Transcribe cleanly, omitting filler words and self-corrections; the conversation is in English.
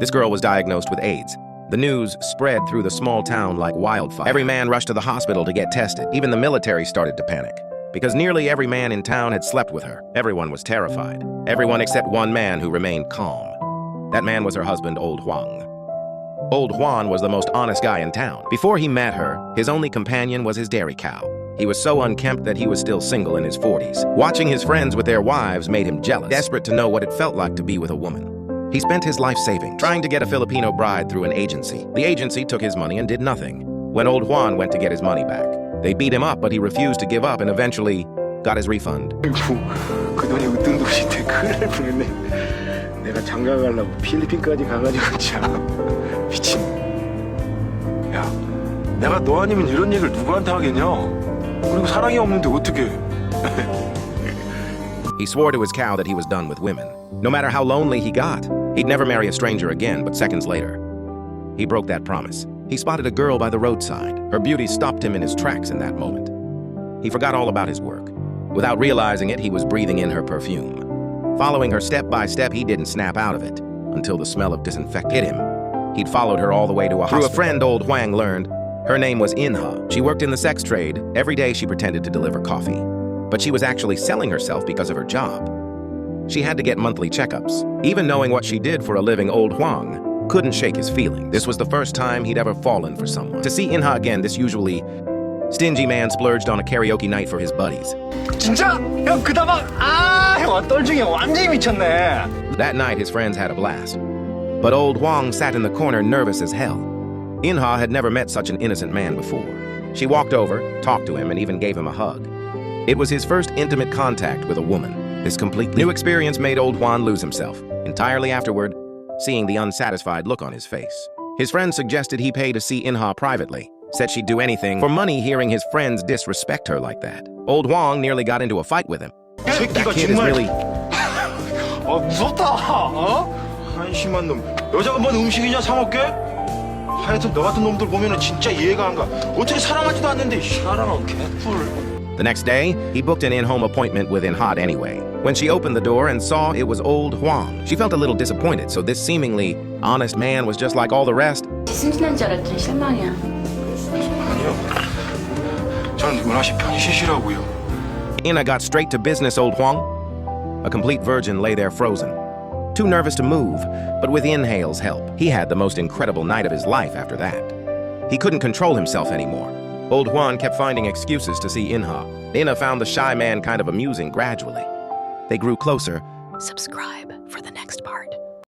This girl was diagnosed with AIDS. The news spread through the small town like wildfire. Every man rushed to the hospital to get tested. Even the military started to panic, because nearly every man in town had slept with her. Everyone was terrified. Everyone except one man who remained calm. That man was her husband, Old Huang. Old Huang was the most honest guy in town. Before he met her, his only companion was his dairy cow. He was so unkempt that he was still single in his 40s. Watching his friends with their wives made him jealous, desperate to know what it felt like to be with a woman. He spent his life saving, trying to get a Filipino bride through an agency. The agency took his money and did nothing. When Old Huang went to get his money back, they beat him up, but he refused to give up and eventually got his refund. 그 돈이 웃돈도 없이 내 큰일 날 뻔했네. 내가 장가 가려고 필리핀까지 가가지고 참 미친. 야, 내가 너 아니면 이런 얘기를 누구한테 하겠냐? 그리고 사랑이 없는데 어떻게? He swore to his cow that he was done with women. No matter how lonely he got, he'd never marry a stranger again, but seconds later, he broke that promise. He spotted a girl by the roadside. Her beauty stopped him in his tracks in that moment. He forgot all about his work. Without realizing it, he was breathing in her perfume. Following her step by step, he didn't snap out of it until the smell of disinfectant hit him. He'd followed her all the way to a hospital. Through a friend, Old Huang learned her name was Inha. She worked in the sex trade. Every day she pretended to deliver coffee. But she was actually selling herself because of her job. She had to get monthly checkups. Even knowing what she did for a living, Old Huang couldn't shake his feelings. This was the first time he'd ever fallen for someone. To see Inha again, this usually stingy man splurged on a karaoke night for his buddies. 진짜? 형 그다방 형 떨중이 완전히 미쳤네. That night, his friends had a blast. But Old Huang sat in the corner, nervous as hell. Inha had never met such an innocent man before. She walked over, talked to him, and even gave him a hug. It was his first intimate contact with a woman. This completely new experience made Old Huang lose himself. Entirely afterward, seeing the unsatisfied look on his face. His friend suggested he pay to see Inha privately. Said she'd do anything for money hearing his friends disrespect her like that. Old Huang nearly got into a fight with him. That kid is really... 무섭다. 한심한 놈. 여자가 뭔 음식이냐 사 먹게? 하여튼 너 같은 놈들 보면은 진짜 이해가 안 가. 어떻게 사랑하지도 않는데 사랑은 개뿔. The next day, he booked an in-home appointment with Inha anyway. When she opened the door and saw it was Old Huang, she felt a little disappointed, so this seemingly honest man was just like all the rest. 순진한 줄 알았더니 실망이야. 아니요. 전 누구나시 편히 쉬시라고요. Inha got straight to business, Old Huang. A complete virgin lay there frozen. Too nervous to move, but with Inhale's help, he had the most incredible night of his life after that. He couldn't control himself anymore. Old Huang kept finding excuses to see Inha. Inha found the shy man kind of amusing gradually. They grew closer. Subscribe.